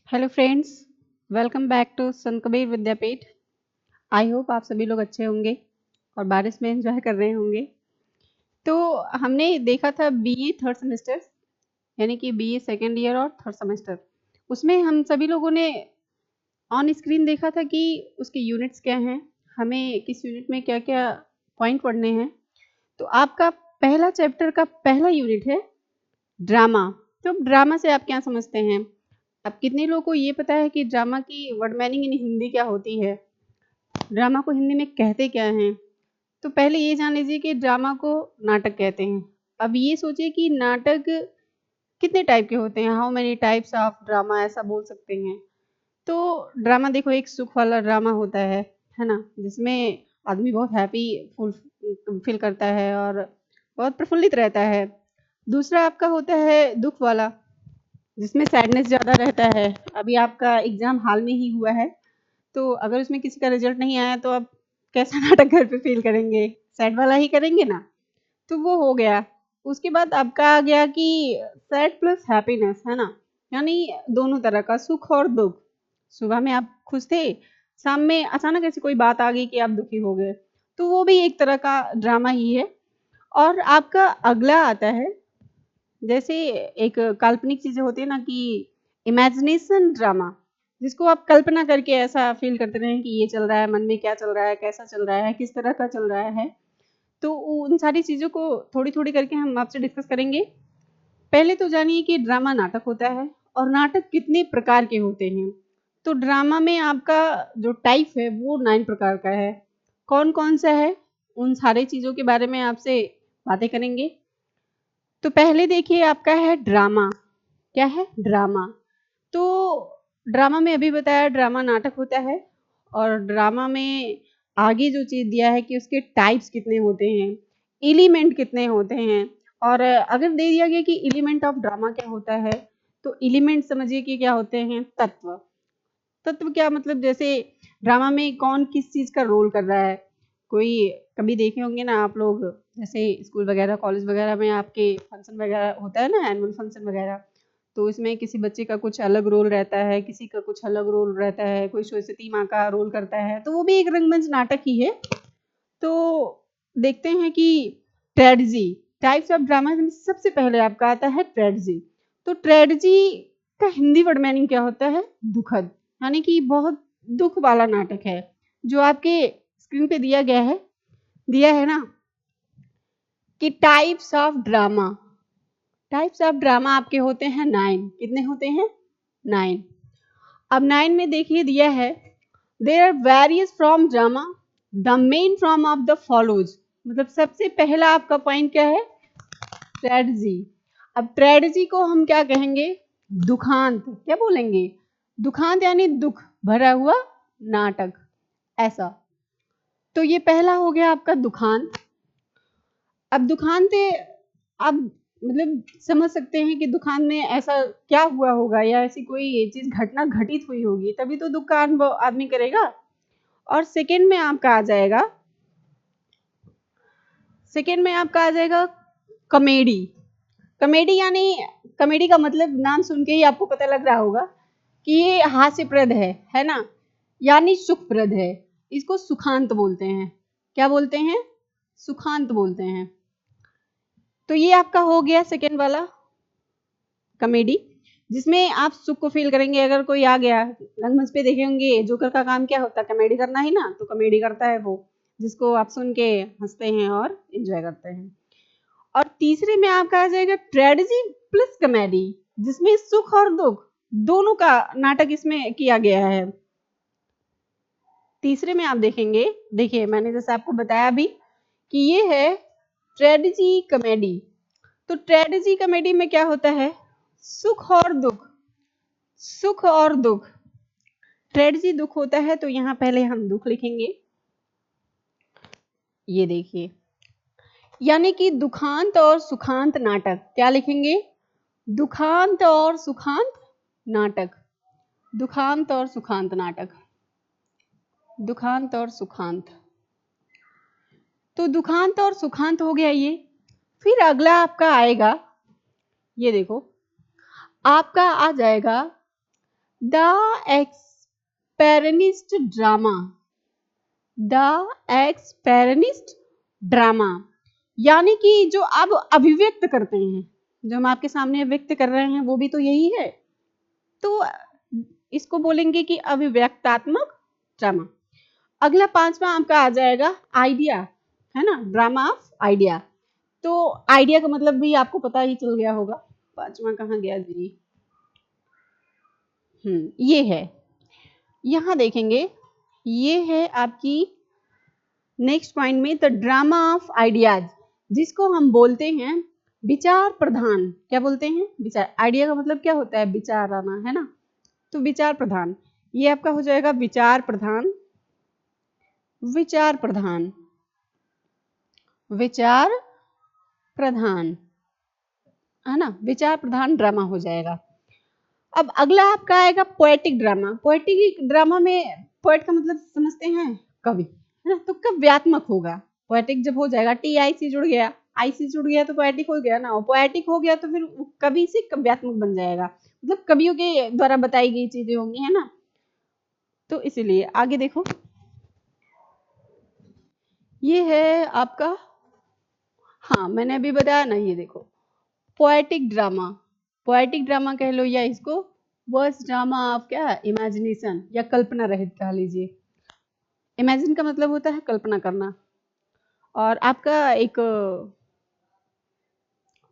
Hello friends, welcome back to Sant Kabir Vidyapeeth. I hope आप सभी लोग अच्छे होंगे और बारिश में एंजॉय कर रहे होंगे। तो हमने देखा था बीए थर्ड सेमेस्टर, यानी कि बीए सेकेंड ईयर और थर्ड सेमेस्टर। उसमें हम सभी लोगों ने ऑन स्क्रीन देखा था कि उसके यूनिट्स क्या हैं, हमें किस यूनिट में क्या क्या पॉइंट पढ़ने हैं। तो आपका पहला चैप्टर का पहला यूनिट है ड्रामा। तो ड्रामा से आप क्या समझते हैं? अब कितने लोगों को ये पता है कि ड्रामा की वर्ड मीनिंग इन हिंदी क्या होती है, ड्रामा को हिंदी में कहते क्या हैं? तो पहले ये जान लीजिए कि ड्रामा को नाटक कहते हैं। अब ये सोचिए कि नाटक कितने टाइप के होते हैं, how many types of drama, ऐसा बोल सकते हैं। तो ड्रामा देखो, एक सुख वाला ड्रामा होता है ना, जिसमें आदमी बहुत हैप्पी फुल फील करता है और बहुत प्रफुल्लित रहता है। दूसरा आपका होता है दुख वाला, जिसमें सैडनेस ज़्यादा रहता है। अभी आपका एग्ज़ाम हाल में ही हुआ है, तो अगर उसमें किसी का रिजल्ट नहीं आया तो आप कैसा नाटक घर पे फील करेंगे? सैड वाला ही करेंगे ना। तो वो हो गया। उसके बाद आपका आ गया कि सैड प्लस हैप्पीनेस, है ना, यानी दोनों तरह का सुख और दुख। सुबह में आप खुश थे, शाम में अचानक ऐसी कोई बात आ गई कि आप दुखी हो गए, तो वो भी एक तरह का ड्रामा ही है। और आपका अगला आता है, जैसे एक काल्पनिक चीजें होती है ना कि इमेजिनेशन ड्रामा, जिसको आप कल्पना करके ऐसा फील करते रहें कि ये चल रहा है, मन में क्या चल रहा है, कैसा चल रहा है, किस तरह का चल रहा है। तो उन सारी चीज़ों को थोड़ी थोड़ी करके हम आपसे डिस्कस करेंगे। पहले तो जानिए कि ड्रामा नाटक होता है और नाटक कितने प्रकार के होते हैं। तो ड्रामा में आपका जो टाइप है वो 9 प्रकार का है। कौन कौन सा है, उन सारे चीज़ों के बारे में आपसे बातें करेंगे। तो पहले देखिए आपका है ड्रामा। क्या है? ड्रामा। तो ड्रामा में अभी बताया ड्रामा नाटक होता है, और ड्रामा में आगे जो चीज़ दिया है कि उसके टाइप्स कितने होते हैं, एलिमेंट कितने होते हैं। और अगर दे दिया गया कि एलिमेंट ऑफ ड्रामा क्या होता है, तो एलिमेंट समझिए कि क्या होते हैं? तत्व। तत्व क्या मतलब, जैसे ड्रामा में कौन किस चीज़ का रोल कर रहा है। कोई कभी देखे होंगे ना आप लोग, जैसे स्कूल वगैरह कॉलेज वगैरह में आपके फंक्शन वगैरह होता है ना, एनुअल फंक्शन वगैरह, तो इसमें किसी बच्चे का कुछ अलग रोल रहता है, किसी का कुछ अलग रोल रहता है, कोई सरस्वती माँ का रोल करता है, तो वो भी एक रंगमंच नाटक ही है। तो देखते हैं कि ट्रेजेडी, टाइप्स ऑफ ड्रामा में सबसे पहले आपका आता है ट्रेजेडी। तो ट्रेजेडी का हिंदी वर्ड मीनिंग क्या होता है? दुखद, यानी कि बहुत दुख वाला नाटक है, जो आपके स्क्रीन पे दिया है ना कि types of drama. Types of drama आपके होते हैं 9। कितने होते हैं? 9। अब 9 में देखिए दिया है, there are various form drama, the main form of the follows. मतलब सबसे पहला आपका पॉइंट क्या है? ट्रेजेडी। अब ट्रेजेडी को हम क्या कहेंगे? दुखांत। क्या बोलेंगे? दुखांत, यानी दुख भरा हुआ नाटक, ऐसा। तो ये पहला हो गया आपका दुखांत। अब दुखांत आप मतलब समझ सकते हैं कि दुखांत में ऐसा क्या हुआ होगा, या ऐसी कोई चीज घटना घटित हुई होगी, तभी तो दुख का अनुभव आदमी करेगा। और सेकेंड में आपका आ जाएगा कॉमेडी। कॉमेडी यानी, कॉमेडी का मतलब नाम सुन के ही आपको पता लग रहा होगा कि ये हास्यप्रद है ना, यानी सुखप्रद है। इसको सुखांत बोलते हैं। क्या बोलते हैं? सुखांत बोलते हैं। तो ये आपका हो गया सेकेंड वाला कॉमेडी, जिसमें आप सुख को फील करेंगे। अगर कोई आ गया, रंगमंच पे देखे होंगे, जोकर का काम क्या होता है? कॉमेडी करना ही ना, तो कॉमेडी करता है वो, जिसको आप सुन के हंसते हैं और एंजॉय करते हैं। और तीसरे में आपका आ जाएगा ट्रेजेडी प्लस कॉमेडी, जिसमें सुख और दुख दोनों का नाटक इसमें किया गया है। तीसरे में आप देखेंगे, देखिए मैंने जैसे आपको बताया अभी कि ये है ट्रेजेडी कॉमेडी। तो ट्रेजेडी कॉमेडी में क्या होता है? सुख और दुख, सुख और दुख। ट्रेजेडी दुख होता है, तो यहाँ पहले हम दुख लिखेंगे। ये देखिए, यानी कि दुखांत और सुखांत नाटक। क्या लिखेंगे? दुखांत और सुखांत नाटक। दुखांत और सुखांत नाटक। दुखांत और सुखांत। तो दुखांत और सुखांत हो गया ये। फिर अगला आपका आएगा, ये देखो, आपका आ जाएगा द एक्सपेरनिस्ट ड्रामा, द एक्सपेरनिस्ट ड्रामा, यानी कि जो आप अभिव्यक्त करते हैं, जो हम आपके सामने व्यक्त कर रहे हैं वो भी तो यही है, तो इसको बोलेंगे कि अभिव्यक्तात्मक ड्रामा। अगला पांचवा आपका आ जाएगा आइडिया, है ना, ड्रामा ऑफ आइडिया। तो आइडिया का मतलब भी आपको पता ही चल गया होगा। पांचवा कहाँ गया जी? ये है, यहां देखेंगे, ये है आपकी नेक्स्ट पॉइंट में द ड्रामा ऑफ आइडियाज, जिसको हम बोलते हैं विचार प्रधान। क्या बोलते हैं? विचार। आइडिया का मतलब क्या होता है? विचार आना, है ना, तो विचार प्रधान, ये आपका हो जाएगा विचार प्रधान, विचार प्रधान, विचार प्रधान, है ना, विचार प्रधान ड्रामा हो जाएगा। अब अगला आपका आएगा पोएटिक ड्रामा। पोएटिक ड्रामा में पोएट का मतलब समझते हैं कवि, है ना, तो काव्यात्मक होगा। पोएटिक जब हो जाएगा, टी आई सी जुड़ गया, आई सी जुड़ गया तो पोएटिक हो गया ना, और पोएटिक हो गया तो फिर कवि से काव्यात्मक बन जाएगा, मतलब कवियों के द्वारा बताई गई चीजें होंगी, है ना। तो इसीलिए आगे देखो, ये है आपका, हाँ मैंने अभी बताया ना, ये देखो पोएटिक ड्रामा, पोएटिक ड्रामा कह लो या इसको वर्स ड्रामा ऑफ क्या, इमेजिनेशन या कल्पना रहित कह लीजिए। इमेजिन का मतलब होता है कल्पना करना, और आपका एक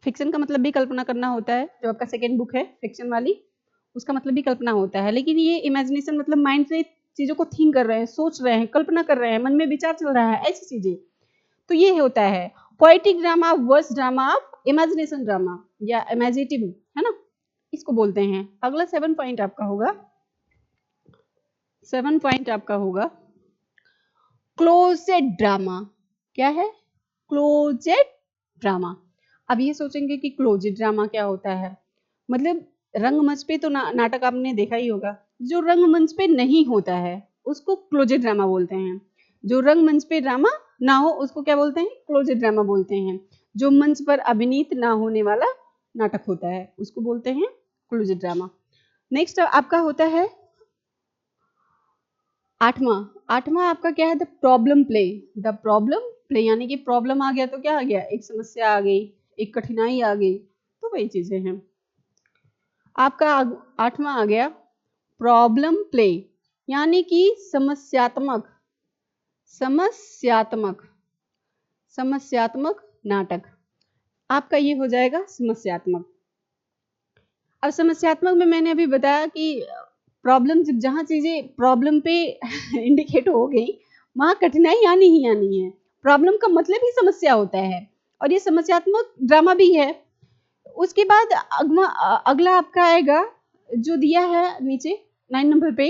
फिक्शन का मतलब भी कल्पना करना होता है, जो आपका सेकेंड बुक है फिक्शन वाली, उसका मतलब भी कल्पना होता है। लेकिन ये इमेजिनेशन मतलब माइंड से चीजों को थिंक कर रहे हैं, सोच रहे हैं, कल्पना कर रहे हैं, मन में विचार चल रहा है, ऐसी चीजें, तो ये होता है poetic drama, verse drama, imagination drama या इमेजिनेटिव, है ना, इसको बोलते हैं। अगला 7 पॉइंट आपका होगा, 7 पॉइंट आपका होगा क्लोजेड ड्रामा। क्या है? Closed drama. अब ये सोचेंगे कि क्लोजेड ड्रामा क्या होता है, मतलब रंगमंच पे तो नाटक आपने देखा ही होगा, जो रंगमंच पे नहीं होता है उसको क्लोजेड ड्रामा बोलते हैं। जो रंगमंच पे ड्रामा ना हो उसको क्या बोलते हैं? क्लोजेड ड्रामा बोलते हैं। जो मंच पर अभिनीत ना होने वाला नाटक होता है उसको बोलते हैं क्लोजेड ड्रामा। नेक्स्ट आपका होता है आठवां, आठवां आपका क्या है? The problem play. The problem play यानी कि प्रॉब्लम आ गया तो क्या आ गया? एक समस्या आ गई, एक कठिनाई आ गई, तो वही चीजें हैं। आपका आठवां आ गया प्रॉब्लम प्ले, यानी कि समस्यात्मक, समस्यात्मक, समस्यात्मक नाटक। आपका ये हो जाएगा समस्यात्मक। अब समस्यात्मक में मैंने अभी बताया कि प्रॉब्लम, जब जहां चीजें प्रॉब्लम पे इंडिकेट हो गई वहां कठिनाई आनी ही आनी है। प्रॉब्लम का मतलब ही समस्या होता है, और ये समस्यात्मक ड्रामा भी है। उसके बाद अगला आपका आएगा जो दिया है नीचे 9 नंबर पे,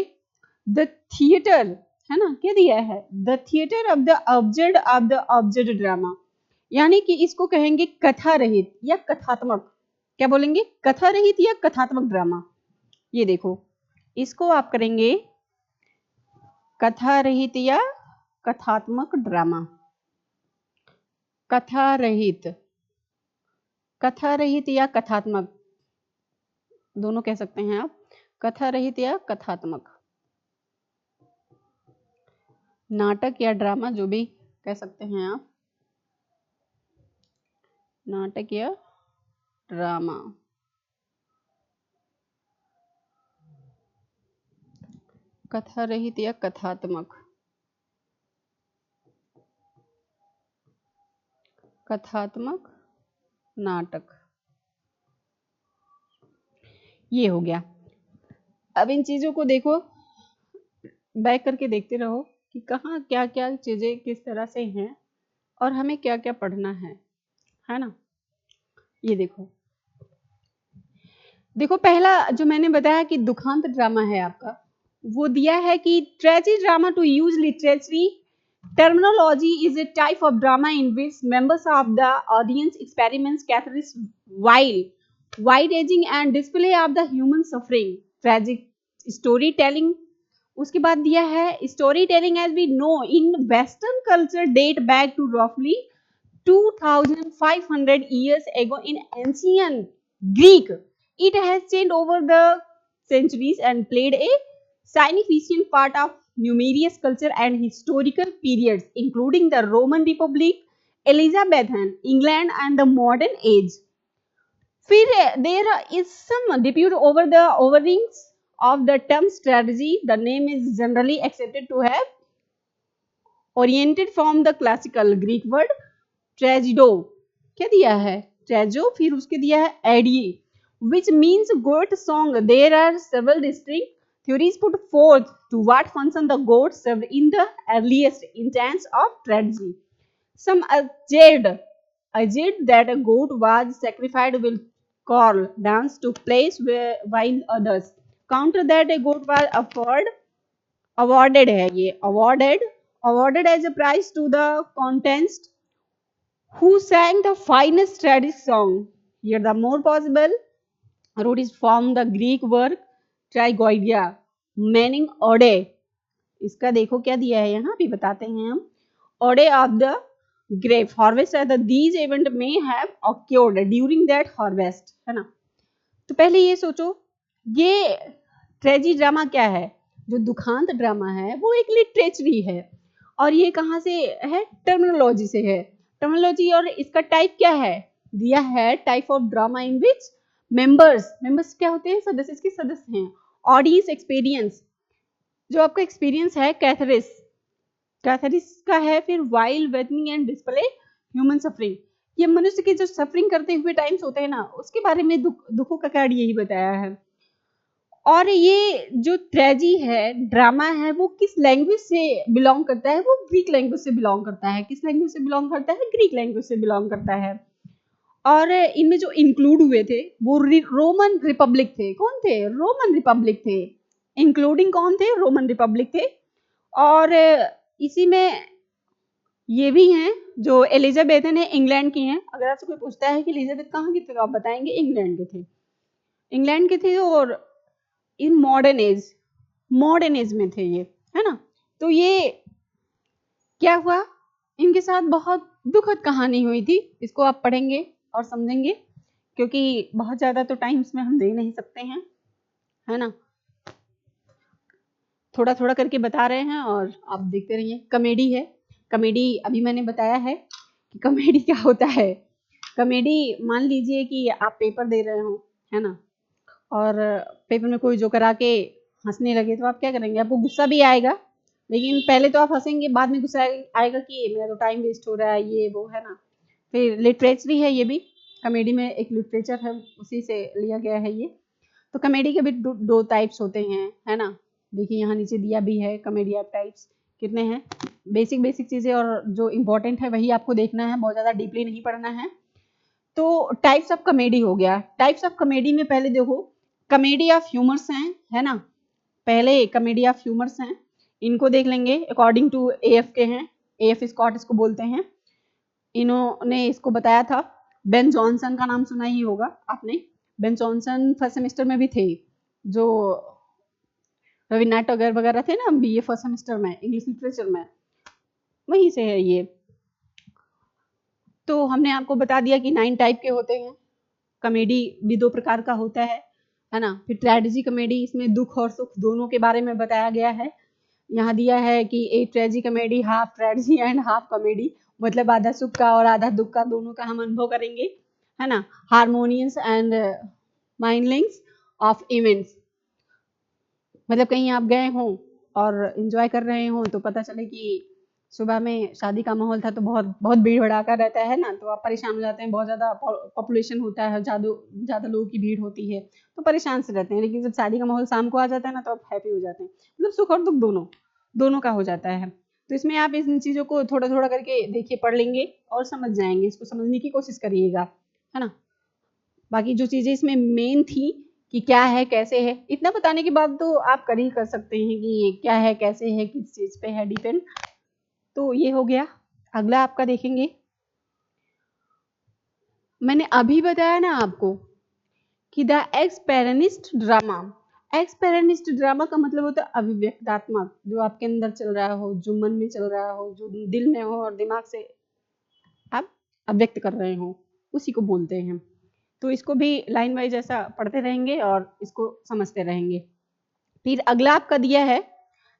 द थिएटर, है ना, क्या दिया है? The theatre of the object drama, यानी कि इसको कहेंगे कथा रहित या कथात्मक। क्या बोलेंगे? कथा रहित या कथात्मक ड्रामा। ये देखो, इसको आप करेंगे कथा रहित या कथात्मक ड्रामा। कथा रहित, कथा रहित या कथात्मक, दोनों कह सकते हैं आप, कथा रहित या कथात्मक, नाटक या ड्रामा जो भी कह सकते हैं आप, नाटक या ड्रामा। कथा रहित या कथात्मक, कथात्मक नाटक, ये हो गया। अब इन चीजों को देखो, बैक करके देखते रहो कि कहाँ क्या क्या चीजें किस तरह से हैं और हमें क्या क्या पढ़ना है ना। ये देखो, देखो पहला जो मैंने बताया कि दुखांत ड्रामा है आपका, वो दिया है कि tragedy drama to use literary terminology is a type of drama in which members of the audience experiments catharsis while wide-ranging and display of the human suffering, tragic storytelling। उसके बाद दिया है storytelling as we know in western culture date back to roughly 2500 years ago in ancient Greek. It has changed over the centuries and played a significant part of numerous culture and historical periods, including the Roman Republic, Elizabethan England, and the modern age. फिर there is some debate over the overings of the term strategy. The name is generally accepted to have oriented from the classical Greek word ट्रेजिडो क्या दिया है Trejo फिर उसके दिया है AD which means goat song. There are several distinct theories put forth to what function the goat served in the earliest instance of tragedy. Some alleged that a goat was sacrificed with choral dance took place while others counter that a goat was awarded है ये awarded as a prize to the contest who sang the finest traditional song. Here the more possible root is from the Greek word trigoidia, meaning ode. इसका देखो क्या दिया है यहाँ भी बताते हैं हम ode of the grape harvest at the these event may have occurred during that harvest है ना तो पहले ये सोचो ये ट्रेजी ड्रामा क्या है जो दुखांत ड्रामा है वो एक लिटरेचरी है और ये कहाँ से है टर्मिनोलॉजी से है टर्मिनोलॉजी और इसका टाइप क्या है दिया है type of drama in which members क्या होते हैं सदस्य इसके सदस्य हैं ऑडियंस एक्सपीरियंस जो आपका एक्सपीरियंस है कैथरिस का है फिर wild weeping and display human suffering ये मनुष्य के जो सफरिंग करते हुए टाइम्स होते हैं ना उसके बारे में दुखों का कार्ड यही बताया है और ये जो ट्रेजी है ड्रामा है वो किस लैंग्वेज से बिलोंग करता है वो ग्रीक लैंग्वेज से बिलोंग करता है किस लैंग्वेज से बिलोंग करता है ग्रीक लैंग्वेज से बिलोंग करता है और इनमें जो इंक्लूड हुए थे वो रोमन रिपब्लिक थे कौन थे रोमन रिपब्लिक थे इंक्लूडिंग कौन थे रोमन रिपब्लिक थे और इसी में ये भी हैं जो एलिजाबेथन है इंग्लैंड की हैं अगर आपसे कोई पूछता है कि एलिजाबेथ कहाँ की थे तो आप बताएंगे इंग्लैंड के थे और इन मॉडर्न एज में थे ये है ना तो ये क्या हुआ इनके साथ बहुत दुखद कहानी हुई थी इसको आप पढ़ेंगे और समझेंगे क्योंकि बहुत ज्यादा तो टाइम इसमें हम दे नहीं सकते हैं है ना थोड़ा थोड़ा करके बता रहे हैं और आप देखते रहिए कॉमेडी है कॉमेडी अभी मैंने बताया है कि कॉमेडी क्या होता है कॉमेडी मान लीजिए कि आप पेपर दे रहे हो है ना और पेपर में कोई जो करा के हंसने लगे तो आप क्या करेंगे आपको गुस्सा भी आएगा लेकिन पहले तो आप हंसेंगे बाद में गुस्सा आएगा कि मेरा तो टाइम वेस्ट हो रहा है ये वो है ना फिर लिटरेचर है ये भी कॉमेडी में एक लिटरेचर है उसी से लिया गया है ये तो कॉमेडी के भी दो टाइप्स होते हैं है ना देखिए यहाँ नीचे दिया भी है कॉमेडी ऑफ टाइप्स कितने हैं बेसिक चीजें और जो इम्पोर्टेंट है वही आपको देखना है बहुत ज्यादा डीपली नहीं पढ़ना है तो टाइप्स ऑफ कॉमेडी हो गया टाइप्स ऑफ कॉमेडी में पहले देखो कॉमेडी ऑफ ह्यूमर्स हैं है ना पहले कॉमेडी ऑफ ह्यूमर्स हैं इनको देख लेंगे अकॉर्डिंग टू एएफ के हैं एएफ स्कॉट इसको बोलते हैं इन्होंने इसको बताया था बेन जॉनसन का नाम सुना ही होगा आपने बेन जॉनसन फर्स्ट सेमेस्टर में भी थे जो रविन्द्रनाथ टैगोर वगैरह थे ना बीए फर्स्ट सेमेस्टर में इंग्लिश लिटरेचर में वहीं से है ये तो हमने आपको बता दिया कि 9 टाइप के होते हैं कॉमेडी भी 2 प्रकार का होता है ना फिर ट्रेजेडी कॉमेडी इसमें दुख और सुख दोनों के बारे में बताया गया है यहाँ दिया है कि एक ट्रेजी comedy half tragedy and half comedy मतलब आधा सुख का और आधा दुख का दोनों का हम अनुभव करेंगे है ना हारमोनियस एंड माइंडलिंग्स ऑफ इवेंट्स मतलब कहीं आप गए हो और एंजॉय कर रहे हो तो पता चले कि सुबह में शादी का माहौल था तो बहुत भीड़ भड़ाका रहता है ना तो आप परेशान हो जाते हैं बहुत ज़्यादा पॉपुलेशन होता है ज़्यादा लोगों की भीड़ होती है तो परेशान से रहते हैं लेकिन जब शादी का माहौल शाम को आ जाता है ना तो आप हैप्पी हो जाते हैं मतलब सुख और दुख दोनों का हो जाता है तो इसमें आप इन चीज़ों को थोड़ा थोड़ा करके देखिए पढ़ लेंगे और समझ जाएंगे इसको समझने की कोशिश करिएगा है ना बाकी जो चीज़ें इसमें मेन थी कि क्या है कैसे है इतना बताने के बाद तो आप कर ही कर सकते हैं कि ये क्या है कैसे है किस चीज़ पे है डिपेंड तो ये हो गया अगला आपका देखेंगे मैंने अभी बताया ना आपको कि द एक्सपेरेनिस्ट ड्रामा का मतलब होता है अभिव्यक्तात्मक जो आपके अंदर चल रहा हो जो मन में चल रहा हो जो दिल में हो और दिमाग से आप अभिव्यक्त कर रहे हो उसी को बोलते हैं तो इसको भी लाइन वाइज ऐसा पढ़ते रहेंगे और इसको समझते रहेंगे। फिर अगला आपका दिया है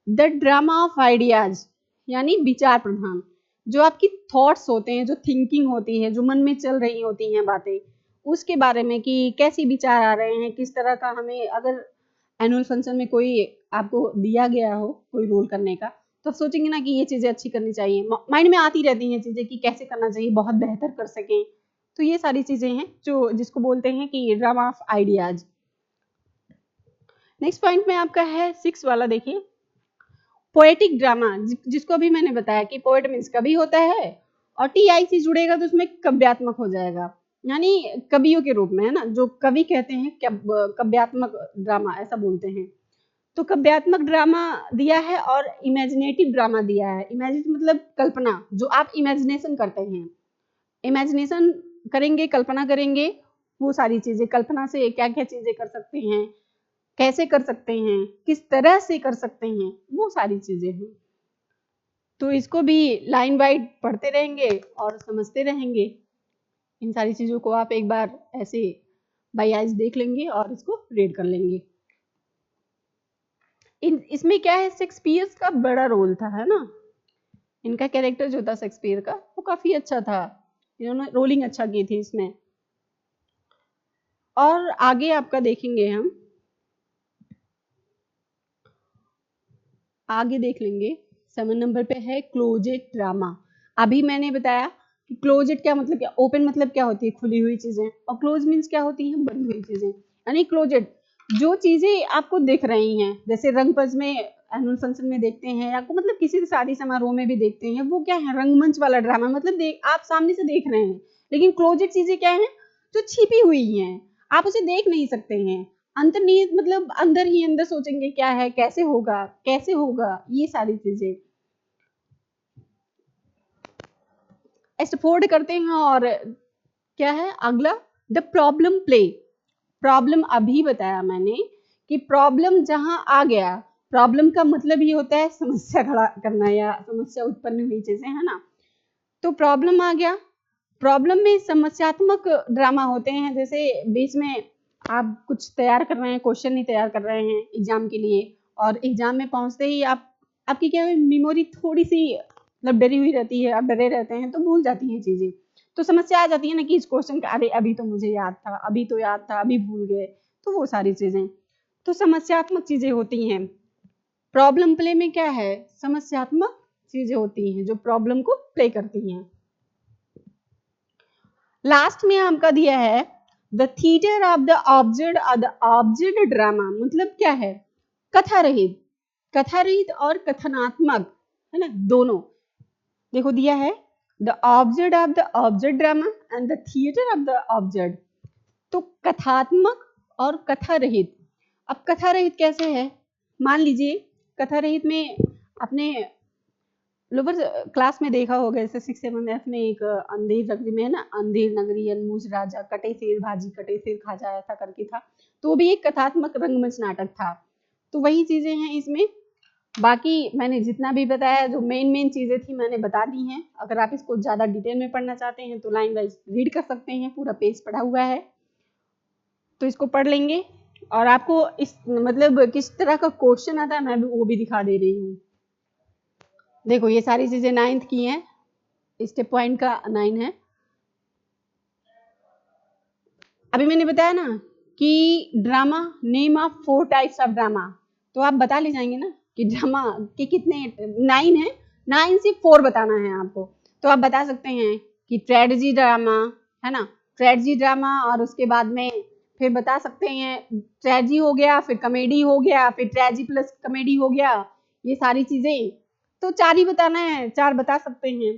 द ड्रामा ऑफ आइडियाज, यानी विचार प्रधान। जो आपकी थॉट्स होते हैं, जो थिंकिंग होती है, जो मन में चल रही होती हैं बातें, उसके बारे में कि कैसे विचार आ रहे हैं, किस तरह का हमें, अगर एनुअल फंक्शन में कोई आपको दिया गया हो कोई रोल करने का, तो सोचेंगे ना कि ये चीजें अच्छी करनी चाहिए, माइंड में आती रहती हैं चीजें कि कैसे करना चाहिए, बहुत बेहतर कर सकें। तो ये सारी चीजें हैं जो जिसको बोलते हैं कि drama of ideas. Next point में आपका है 6 वाला, देखिए पोएटिक ड्रामा, जिसको अभी मैंने बताया कि पोएट मीन्स कवि होता है, और टीआई से जुड़ेगा तो उसमें काव्यात्मक हो जाएगा, यानी कवियों के रूप में, है ना, जो कवि कहते हैं काव्यात्मक ड्रामा ऐसा बोलते हैं। तो काव्यात्मक ड्रामा दिया है और इमेजिनेटिव ड्रामा दिया है। इमेजिनेटिव मतलब कल्पना, जो आप इमेजिनेशन करते हैं, इमेजिनेशन करेंगे, कल्पना करेंगे, वो सारी चीजें, कल्पना से क्या क्या चीजें कर सकते हैं, कैसे कर सकते हैं, किस तरह से कर सकते हैं, वो सारी चीजें हैं। तो इसको भी लाइन वाइज पढ़ते रहेंगे और समझते रहेंगे। इन सारी चीजों को आप एक बार ऐसे बाई आइज देख लेंगे और इसको रीड कर लेंगे। इसमें क्या है, शेक्सपियर का बड़ा रोल था, है ना, इनका कैरेक्टर जो था शेक्सपियर का वो काफी अच्छा था, इन्होंने रोलिंग अच्छा की थी इसमें। और आगे आपका देखेंगे हम, आगे देख लेंगे 7 नंबर पे है क्लोजेट ड्रामा। अभी मैंने बताया कि क्लोजेट क्या मतलब, क्या ओपन मतलब क्या होती है, खुली हुई चीजें, और क्लोज मीन्स क्या होती है, बंद हुई चीजें। यानी क्लोजेट जो चीजें आपको दिख रही हैं, जैसे रंगपंच में एनुअल फंक्शन में देखते हैं, आपको मतलब किसी शादी समारोह में भी देखते हैं, वो क्या है, रंगमंच वाला ड्रामा, मतलब आप सामने से देख रहे हैं। लेकिन क्लोजेट चीजें क्या है, जो छिपी हुई हैं, आप उसे देख नहीं सकते हैं, अंतर्निहित मतलब अंदर ही अंदर सोचेंगे क्या है, कैसे होगा, कैसे होगा, ये सारी चीजें एक्सप्लोर करते हैं। और क्या है अगला, द प्रॉब्लम प्ले। प्रॉब्लम अभी बताया मैंने कि प्रॉब्लम जहां आ गया, प्रॉब्लम का मतलब ही होता है समस्या खड़ा करना या समस्या उत्पन्न हुई चीजें, है ना। तो प्रॉब्लम आ गया, प्रॉब्लम में समस्यात्मक ड्रामा होते हैं, जैसे बीच में आप कुछ तैयार कर रहे हैं, क्वेश्चन नहीं तैयार कर रहे हैं एग्जाम के लिए, और एग्जाम में पहुंचते ही आपकी क्या है, मेमोरी थोड़ी सी मतलब डरी हुई रहती है, आप डरे रहते हैं तो भूल जाती हैं चीजें। तो समस्या आ जाती है ना कि इस क्वेश्चन का अरे अभी तो मुझे याद था, अभी तो याद था, अभी भूल गए, तो वो सारी चीजें तो समस्यात्मक चीजें होती हैं। प्रॉब्लम प्ले में क्या है, समस्यात्मक चीजें होती हैं जो प्रॉब्लम को प्ले करती हैं। लास्ट में आपका दिया है the theatre of the object और द ऑब्जेक्ट ड्रामा, मतलब क्या है, कथा रहित, कथा रहित और कथनात्मक, है ना, दोनों। देखो दिया है the object of the object drama and the theatre of the object. तो कथात्मक और कथा रहित। अब कथा रहित कैसे है, मान लीजिए कथा रहित में अपने लोअर क्लास में देखा होगा, जैसे 6-7 में एक अंधेर नगरी में, है ना, अंधेर नगरी अनमूज राजा, कटे सेर भाजी कटे सेर खा जाया था करके था, तो वो भी एक कथात्मक रंगमंच नाटक था। तो वही चीजें हैं इसमें। बाकी मैंने जितना भी बताया, जो मेन चीजें थी मैंने बता दी हैं। अगर आप इसको ज्यादा डिटेल में पढ़ना चाहते हैं तो लाइन वाइज रीड कर सकते हैं, पूरा पेज पढ़ा हुआ है, तो इसको पढ़ लेंगे। और आपको इस मतलब किस तरह का क्वेश्चन आता है मैं भी वो भी दिखा दे रही हूँ। देखो ये सारी चीजें 9th की हैं, स्टेप पॉइंट का 9 है। अभी मैंने बताया ना कि drama, name of 4 types of drama, तो आप बता ले जाएंगे ना कि ड्रामा के कितने 9 है, 9 से 4 बताना है आपको। तो आप बता सकते हैं कि ट्रेजेडी ड्रामा, है ना, ट्रेजेडी ड्रामा, और उसके बाद में फिर बता सकते हैं ट्रेजी हो गया, फिर कॉमेडी हो गया, फिर ट्रेजी प्लस कॉमेडी हो गया, ये सारी चीजें। तो 4 ही बताना है, 4 बता सकते हैं।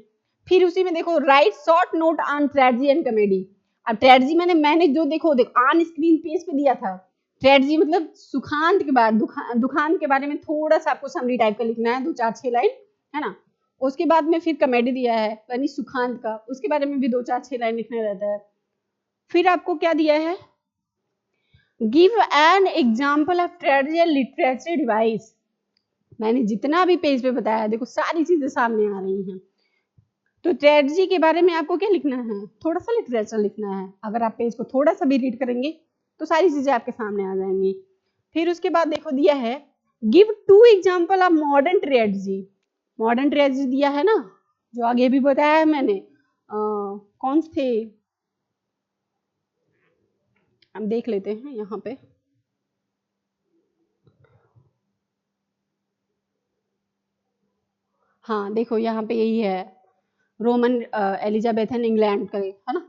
फिर उसी में देखो right short note on tragedy and comedy. अब ट्रेजेडी मैंने जो देखो ऑन स्क्रीन पेज पे दिया था, ट्रेजेडी मतलब सुखांत के बाद दुखांत के बारे में थोड़ा सा आपको समरी टाइप का लिखना है, 2-4-6 लाइन, है ना। उसके बाद में फिर कॉमेडी दिया है यानी सुखांत का, उसके बारे में भी 2-4-6 लाइन लिखना रहता है। फिर आपको क्या दिया है, give an example of tragedy literature device. मैंने जितना भी पेज पे बताया देखो सारी चीजें सामने आ रही हैं। तो ट्रेजेडी के बारे में आपको क्या लिखना है, थोड़ा सा लिटरेचर लिखना है। अगर आप पेज को थोड़ा सा भी रीड करेंगे तो सारी चीजें आपके सामने आ जाएंगी। फिर उसके बाद देखो दिया है give 2 example of modern tragedy. Modern tragedy दिया है ना, जो आगे भी बताया है मैंने। कौन थे, हम देख लेते हैं यहाँ पे। हाँ देखो यहाँ पे यही है, रोमन एलिजाबेथन इंग्लैंड का, है ना।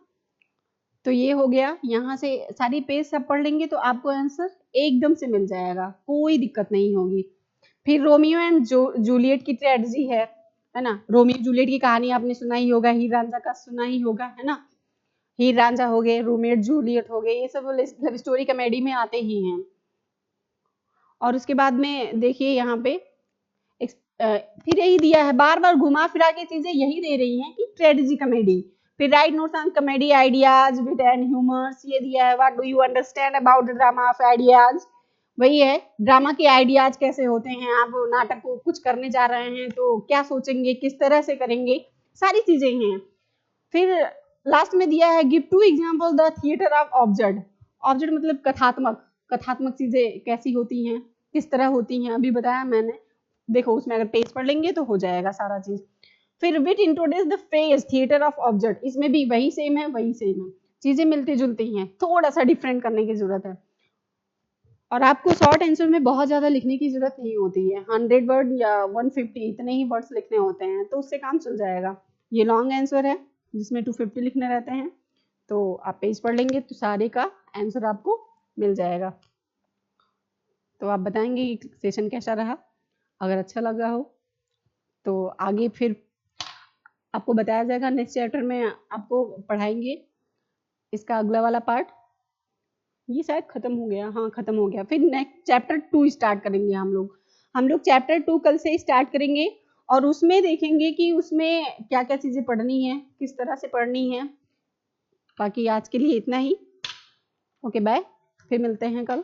तो ये हो गया, यहाँ से सारी पेज सब पढ़ लेंगे तो आपको आंसर एकदम से मिल जाएगा, कोई दिक्कत नहीं होगी। फिर रोमियो एंड जूलियट की ट्रेजेडी है ना। रोमियो जूलियट की कहानी आपने सुना ही होगा, हीर रांझा का सुना ही होगा, है ना। हीर रांझा हो गए, रोमियो जूलियट हो गए, ये सब लव स्टोरी कॉमेडी में आते ही हैं। और उसके बाद में देखिए यहाँ पे फिर यही दिया है, बार बार घुमा फिरा के चीजें यही दे रही हैं कि ट्रेजेडी कॉमेडी। फिर right notes on comedy ideas with and humours, ये दिया है what do you understand about the drama of ideas. वही है, ड्रामा के आइडियाज कैसे होते हैं, आप नाटक को कुछ करने जा रहे हैं तो क्या सोचेंगे, किस तरह से करेंगे, सारी चीजें हैं। फिर लास्ट में दिया है give 2 example the theatre of object. Object मतलब कथात्मक, कथात्मक चीजें कैसी होती हैं, किस तरह होती हैं, अभी बताया मैंने। देखो उसमें अगर पेज पढ़ लेंगे तो हो जाएगा सारा चीज। फिर with introduce the phase theatre of object, इसमें भी वही सेम है, वही सेम है, चीजें मिलती जुलती हैं, थोड़ा सा डिफरेंट करने की जरूरत है। और आपको शॉर्ट आंसर में बहुत ज्यादा लिखने की जरूरत नहीं होती है, 100 वर्ड या 150 इतने ही वर्ड्स लिखने होते हैं, तो उससे काम चल जाएगा। ये लॉन्ग आंसर है जिसमें 250 लिखने रहते हैं, तो आप पेज पढ़ लेंगे तो सारे का आंसर आपको मिल जाएगा। तो आप बताएंगे कि सेशन कैसा रहा, अगर अच्छा लगा हो तो आगे फिर आपको बताया जाएगा, नेक्स्ट चैप्टर में आपको पढ़ाएंगे इसका अगला वाला पार्ट। ये शायद खत्म हो गया, हाँ खत्म हो गया। फिर नेक्स्ट चैप्टर 2 स्टार्ट करेंगे हम लोग चैप्टर 2 कल से स्टार्ट करेंगे, और उसमें देखेंगे कि उसमें क्या क्या चीजें पढ़नी है, किस तरह से पढ़नी है। बाकी आज के लिए इतना ही, ओके बाय, फिर मिलते हैं कल।